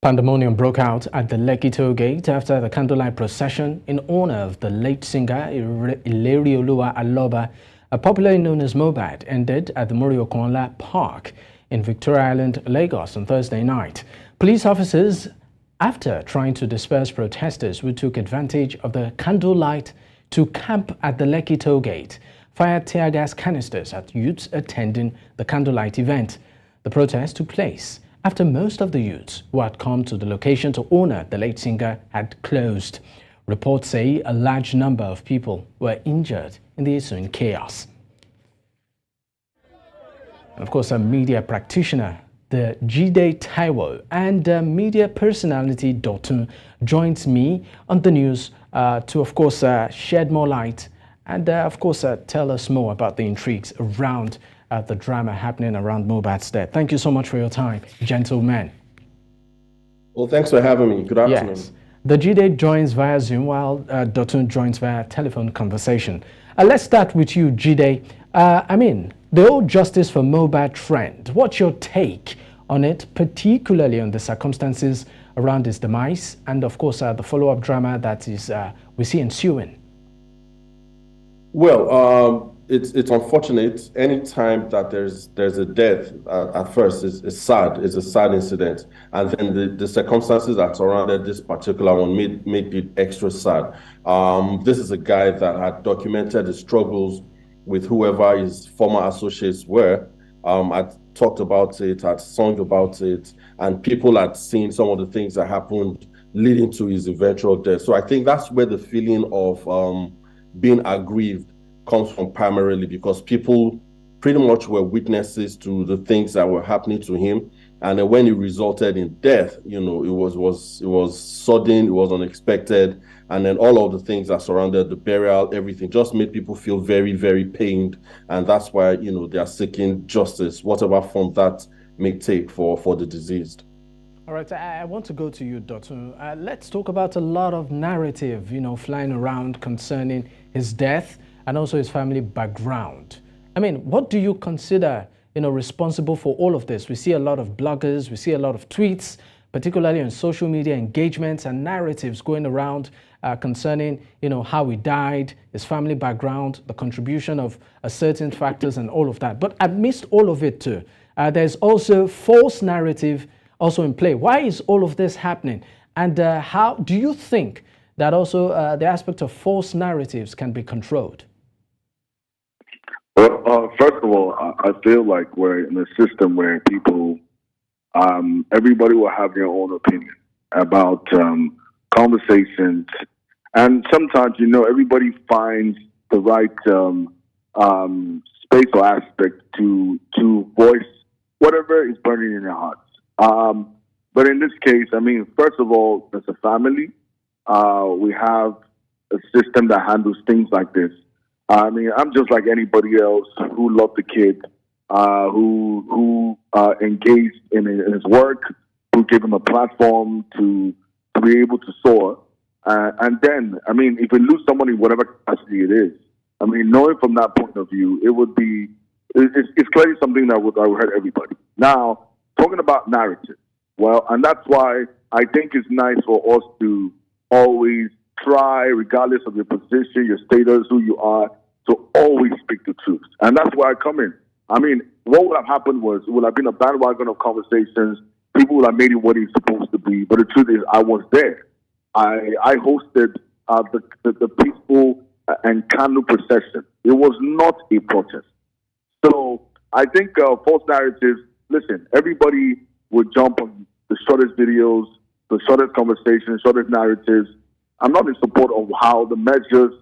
Pandemonium broke out at the Lekki toll gate after the Candlelight Procession in honor of the late singer Ilerioluwa Aloba, popularly known as Mohbad, ended at the Muri Okuonla Park in Victoria Island, Lagos on Thursday night. Police officers, after trying to disperse protesters who took advantage of the candlelight to camp at the Lekki toll gate, fired teargas canisters at youths attending the candlelight event. The protest took place after most of the youths who had come to the location to honor the late singer had closed. Reports say a large number of people were injured in the ensuing chaos. And of course, a media practitioner, the Jide Taiwo, and media personality Oladotun joins me on the news to, of course, shed more light and, of course, tell us more about the intrigues around the drama happening around Mohbad's death. Thank you so much for your time, gentlemen. Well, thanks for having me. Good afternoon. Yes. The Jide joins via Zoom while Oladotun joins via telephone conversation. Let's start with you, Jide. The whole justice for Mohbad trend, what's your take on it, particularly on the circumstances around his demise and, of course, the follow-up drama that is we see ensuing? Well, it's unfortunate. Anytime that there's a death, at first it's sad. It's a sad incident, and then the circumstances that surrounded this particular one made it extra sad. This is a guy that had documented the struggles with whoever his former associates were. I'd talked about it, I'd sung about it, and people had seen some of the things that happened leading to his eventual death. So I think that's where the feeling of being aggrieved comes from primarily, because people pretty much were witnesses to the things that were happening to him. And then when it resulted in death, it was sudden, it was unexpected. And then all of the things that surrounded the burial, everything just made people feel very, very pained. And that's why, they are seeking justice, whatever form that may take for the deceased. All right, I want to go to you, Oladotun. Let's talk about a lot of narrative, flying around concerning his death and also his family background. What do you consider, responsible for all of this? We see a lot of bloggers, we see a lot of tweets, particularly on social media engagements and narratives going around concerning, how he died, his family background, the contribution of certain factors and all of that. But amidst all of it too, there's also false narrative also in play. Why is all of this happening? And how do you think that also the aspect of false narratives can be controlled? Well, first of all, I feel like we're in a system where people, everybody will have their own opinion about conversations. And sometimes, everybody finds the right space or aspect to voice whatever is burning in their hearts. But in this case, first of all, as a family, we have a system that handles things like this. I'm just like anybody else who loved the kid, who engaged in his work, who gave him a platform to be able to soar. And then, if we lose someone in whatever capacity it is, knowing from that point of view, it's clearly something that would hurt everybody. Now, talking about narrative, and that's why I think it's nice for us to always try, regardless of your position, your status, who you are, to always speak the truth. And that's where I come in. What would have happened was, it would have been a bandwagon of conversations. People would have made it what it's supposed to be. But the truth is, I was there. I hosted the peaceful and candle procession. It was not a protest. So I think false narratives, listen, everybody would jump on the shortest videos, the shortest conversations, shortest narratives. I'm not in support of how the measures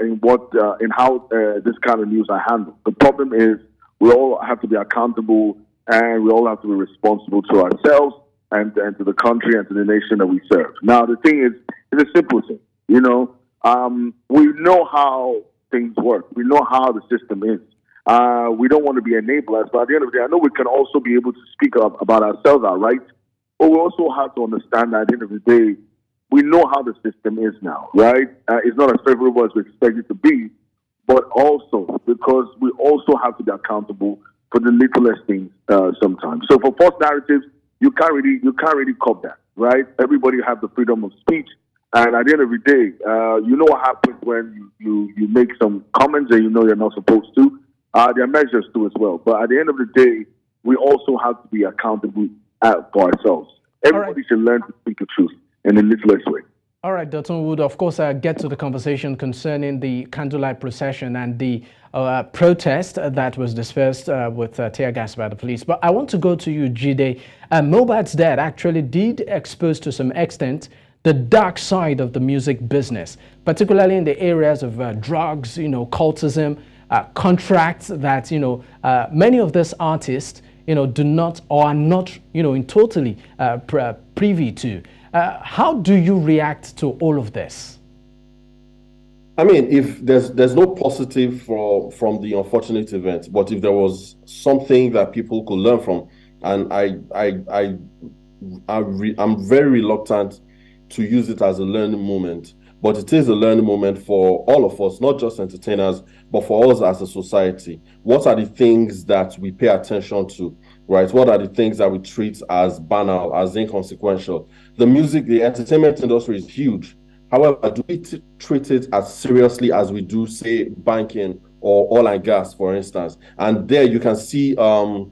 in how this kind of news are handled. The problem is we all have to be accountable, and we all have to be responsible to ourselves and to the country and to the nation that we serve. Now, the thing is, it's a simple thing. We know how things work. We know how the system is. We don't want to be enablers, but at the end of the day, I know we can also be able to speak up about ourselves, our rights, but we also have to understand that at the end of the day, we know how the system is now, right? It's not as favorable as we expect it to be, but also because we also have to be accountable for the littlest things sometimes. So for false narratives, you can't really cop that. right? Everybody have the freedom of speech. And at the end of the day, you know what happens when you make some comments that you know you're not supposed to. There are measures to as well. But at the end of the day, we also have to be accountable for ourselves. Everybody should learn to speak the truth in a littlest way. All right, Dotun would, of course, get to the conversation concerning the Candlelight Procession and the protest that was dispersed with tear gas by the police. But I want to go to you, Jide. Mohbad's death actually did expose to some extent the dark side of the music business, particularly in the areas of drugs, cultism, contracts that, many of these artists, do not or are not, in totally privy to. How do you react to all of this? I mean, if there's no positive from the unfortunate event, but if there was something that people could learn from, and I'm very reluctant to use it as a learning moment, but it is a learning moment for all of us, not just entertainers, but for us as a society. What are the things that we pay attention to, right? What are the things that we treat as banal, as inconsequential? The entertainment industry is huge. However, do we treat it as seriously as we do, say, banking or oil and gas, for instance? And there you can see the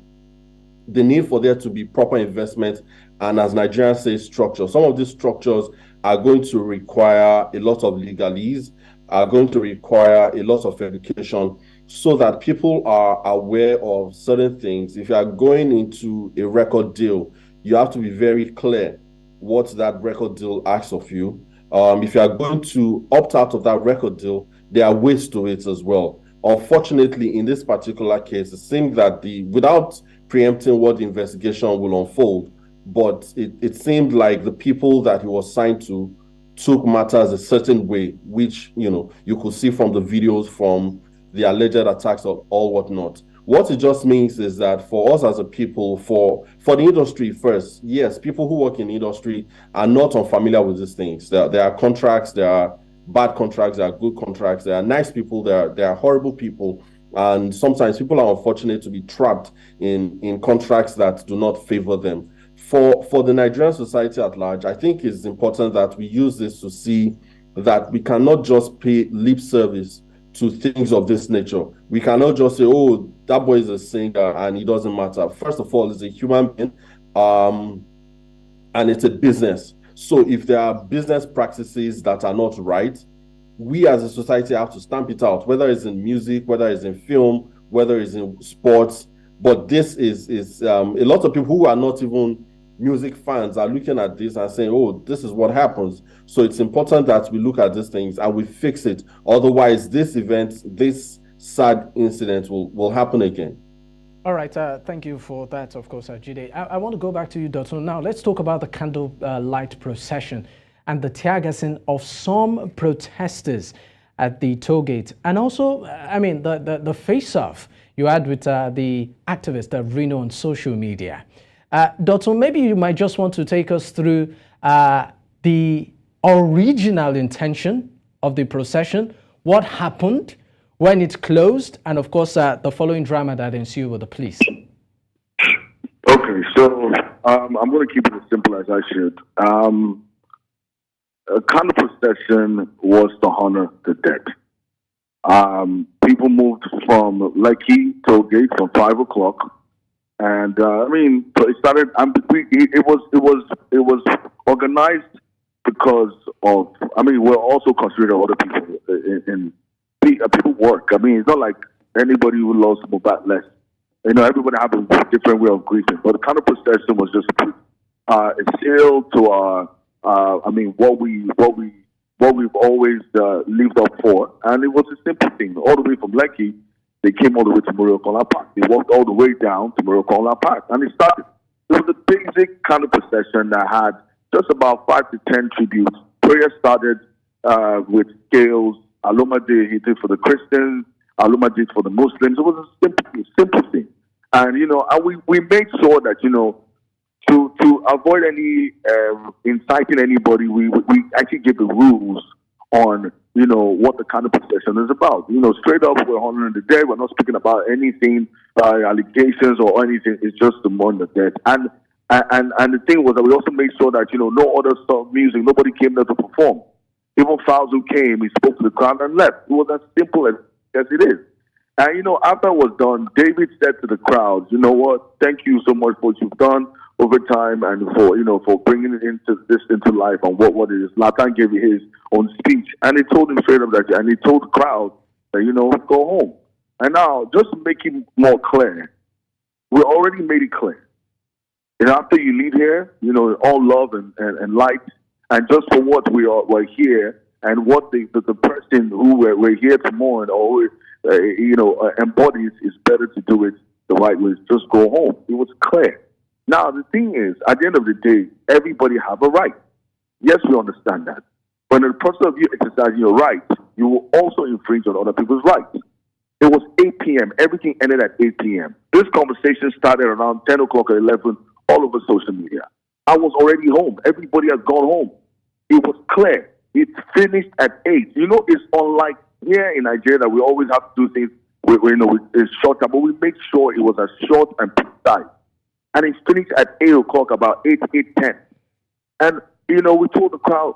need for there to be proper investment and, as Nigerians say, structure. Some of these structures are going to require a lot of legalese, are going to require a lot of education so that people are aware of certain things. If you are going into a record deal, you have to be very clear what that record deal asks of you. If you are going to opt out of that record deal, there are ways to it as well. Unfortunately, in this particular case, it seemed that without preempting what the investigation will unfold, but it seemed like the people that he was signed to took matters a certain way, which, you could see from the videos from the alleged attacks or all whatnot. What it just means is that for us as a people, for the industry first, yes, people who work in the industry are not unfamiliar with these things. There are contracts, there are bad contracts, there are good contracts, there are nice people, there are horrible people. And sometimes people are unfortunate to be trapped in contracts that do not favor them. For the Nigerian society at large, I think it's important that we use this to see that we cannot just pay lip service to things of this nature. We cannot just say, oh, that boy is a singer and it doesn't matter. First of all, it's a human being, and it's a business. So if there are business practices that are not right, we as a society have to stamp it out, whether it's in music, whether it's in film, whether it's in sports. But this is a lot of people who are not even music fans are looking at this and saying, oh, this is what happens. So it's important that we look at these things and we fix it. Otherwise, this sad incident will happen again. All right. Thank you for that, of course, Jide. I want to go back to you, Dotun. Now, let's talk about the Candlelight Procession and the tear gassing of some protesters at the toll gate. And also, the face-off you had with the activist Reno on social media. Dotun, maybe you might just want to take us through the original intention of the procession, what happened when it closed, and of course the following drama that ensued with the police. Okay, so I'm going to keep it as simple as I should. A kind of procession was to honor the dead. People moved from Lekki toll gate from 5 o'clock. And it started. It was organized because of. We're also considered other people in people work. It's not like anybody who lost Mohbad less. Everybody has a different way of grieving. But the kind of procession was just a seal to what we've always lived up for, and it was a simple thing. All the way from Lekki. They came all the way to Muri Okuonla Park. They walked all the way down to Muri Okuonla Park. And it started. It was a basic kind of procession that had just about 5 to 10 tributes. Prayer started with scales. Aloma did for the Christians. Aloma did for the Muslims. It was a simple thing. And, we made sure that, to avoid any inciting anybody, we actually gave the rules on what the kind of procession is about. Straight up, we're honoring the dead. We're not speaking about anything, allegations or anything. It's just to mourn the dead. And And the thing was that we also made sure that, no other song music, nobody came there to perform. Even Fauzu came, he spoke to the crowd and left. It was as simple as it is. And, after it was done, David said to the crowd, you know what, thank you so much for what you've done over time and for bringing it into life and what it is. Latan gave his own speech, and he told him straight up that, and he told the crowd that, go home. And now, just to make it more clear, we already made it clear. And after you leave here, all love and light, and just for what we're here, and what the person who we're here to mourn or embodies, is better to do it the right way. Just go home. It was clear. Now the thing is, at the end of the day, everybody have a right. Yes, we understand that. But in the process of you exercising your rights, you will also infringe on other people's rights. It was 8 p.m. Everything ended at 8 p.m. This conversation started around 10 o'clock or 11 all over social media. I was already home. Everybody has gone home. It was clear. It finished at 8. It's unlike here in Nigeria that we always have to do things it's shorter, but we make sure it was as short and precise. And it finished at 8 o'clock, about 8:10. And, we told the crowd,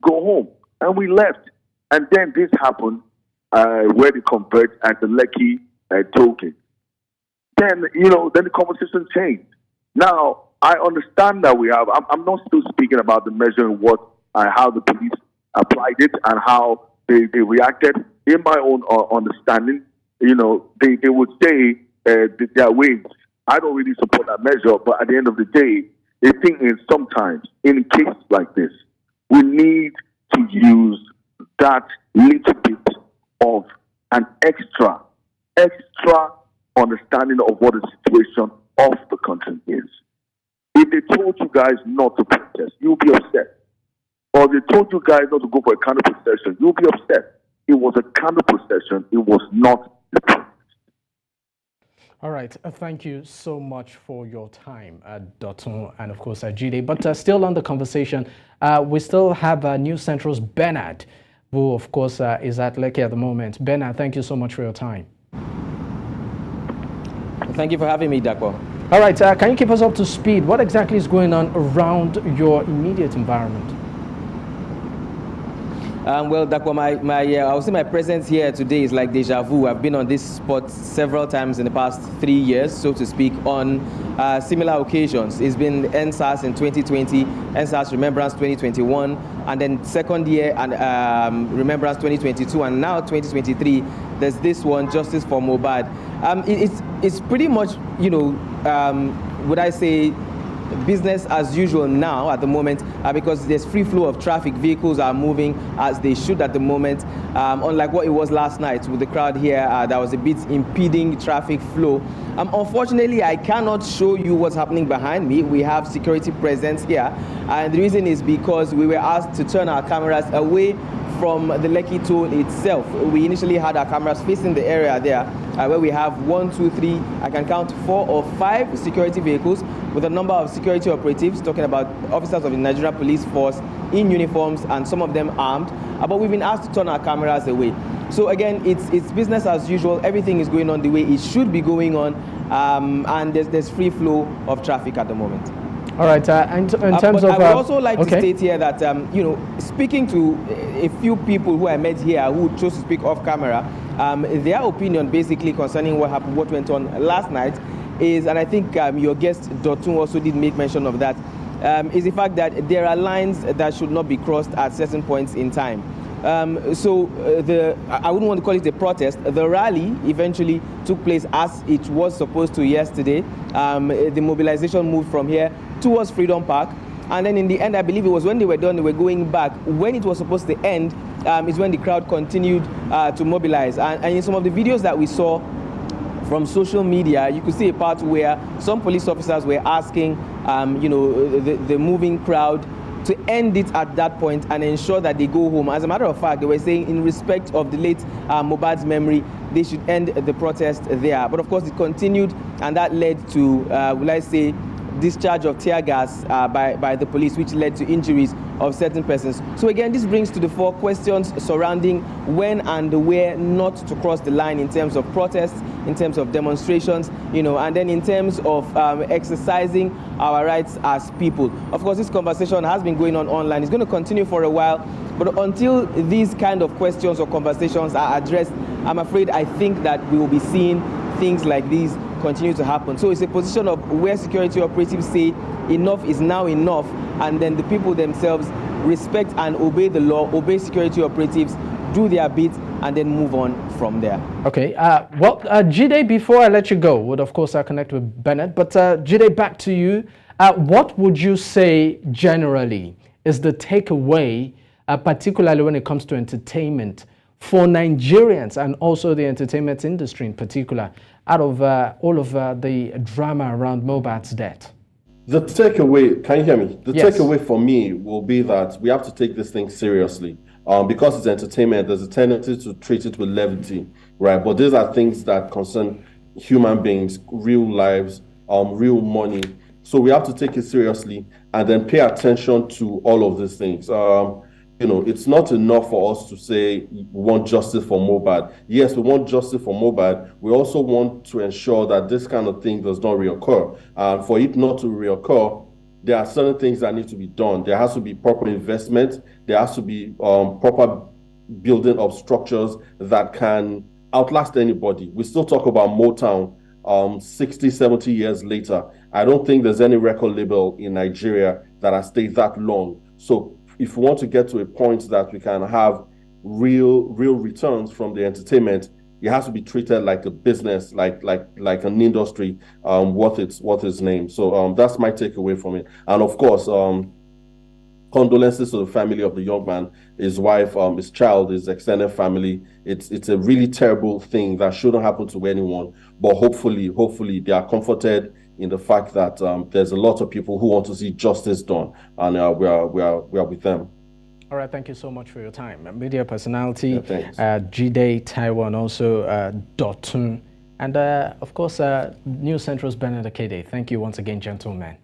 go home. And we left. And then this happened where they convert at the Lekki token. Then the conversation changed. Now, I understand that I'm not still speaking about the measure and how the police applied it and how they reacted. In my own understanding, they would say their ways. I don't really support that measure, but at the end of the day, the thing is sometimes, in cases like this, we need to use that little bit of an extra understanding of what the situation of the country is. If they told you guys not to protest, you'll be upset. Or if they told you guys not to go for a candle procession, you'll be upset. It was a candle procession. It was not a protest. All right. Thank you so much for your time, Dotun, and of course, Jide. But still on the conversation, we still have News Central's Bernard, who, of course, is at Lekki at the moment. Bernard, thank you so much for your time. Thank you for having me, Dapo. All right. Can you keep us up to speed? What exactly is going on around your immediate environment? Well, Dapo, I would say my presence here today is like deja vu. I've been on this spot several times in the past 3 years, so to speak, on similar occasions. It's been NSAS in 2020, NSAS Remembrance 2021, and then second year and Remembrance 2022, and now 2023. There's this one, Justice for Mohbad. It's pretty much, would I say, business as usual now at the moment because there's free flow of traffic. Vehicles are moving as they should at the moment, unlike what it was last night with the crowd here that was a bit impeding traffic flow. Unfortunately, I cannot show you what's happening behind me. We have security presence here, and the reason is because we were asked to turn our cameras away from the Lekki toll itself. We initially had our cameras facing the area there where we have 1, 2, 3, I can count 4 or 5 security vehicles with a number of security operatives, talking about officers of the Nigerian Police Force in uniforms and some of them armed. But we've been asked to turn our cameras away. So again, it's business as usual. Everything is going on the way it should be going on, and there's free flow of traffic at the moment. All right, and in terms of... I would also like to state here that, speaking to a few people who I met here who chose to speak off camera, their opinion basically concerning what went on last night is, and I think your guest Dotun also did make mention of that, is the fact that there are lines that should not be crossed at certain points in time. I wouldn't want to call it a protest. The rally eventually took place as it was supposed to yesterday. The mobilization moved from here towards Freedom Park, and then in the end, I believe it was when they were done, they were going back. When it was supposed to end is when the crowd continued to mobilize. And in some of the videos that we saw from social media, you could see a part where some police officers were asking, the moving crowd to end it at that point and ensure that they go home. As a matter of fact, they were saying in respect of the late Mohbad's memory, they should end the protest there. But of course, it continued, and that led to, will I say, discharge of tear gas by the police, which led to injuries of certain persons. So again, this brings to the fore questions surrounding when and where not to cross the line in terms of protests, in terms of demonstrations, and then in terms of exercising our rights as people. Of course, this conversation has been going on online. It's going to continue for a while, but until these kind of questions or conversations are addressed, I'm afraid I think that we will be seeing things like these continue to happen. So it's a position of where security operatives say enough is now enough, and then the people themselves respect and obey the law, obey security operatives, do their bit, and then move on from there. Okay. Jide, before I let you go, would of course I connect with Bennett, but Jide, back to you. What would you say generally is the takeaway, particularly when it comes to entertainment, for Nigerians and also the entertainment industry in particular, out of all of the drama around Mohbad's death? The takeaway, can you hear me? The Yes. takeaway for me will be that we have to take this thing seriously. Because it's entertainment, there's a tendency to treat it with levity, right? But these are things that concern human beings, real lives, real money. So we have to take it seriously and then pay attention to all of these things. It's not enough for us to say we want justice for Mohbad. Yes, we want justice for Mohbad. We also want to ensure that this kind of thing does not reoccur. And for it not to reoccur, there are certain things that need to be done. There has to be proper investment. There has to be proper building of structures that can outlast anybody. We still talk about Motown 60, 70 years later. I don't think there's any record label in Nigeria that has stayed that long. So if we want to get to a point that we can have real returns from the entertainment, it has to be treated like a business, like an industry worth its name. So that's my takeaway from it. And of course, condolences to the family of the young man, his wife, his child, his extended family. It's a really terrible thing that shouldn't happen to anyone. But hopefully they are comforted in the fact that there's a lot of people who want to see justice done, and we are with them. All right, thank you so much for your time. Media personality, Yeah, Jide, Taiwo, and also Oladotun. And of course, News Central's Bernard Akede. Thank you once again, gentlemen.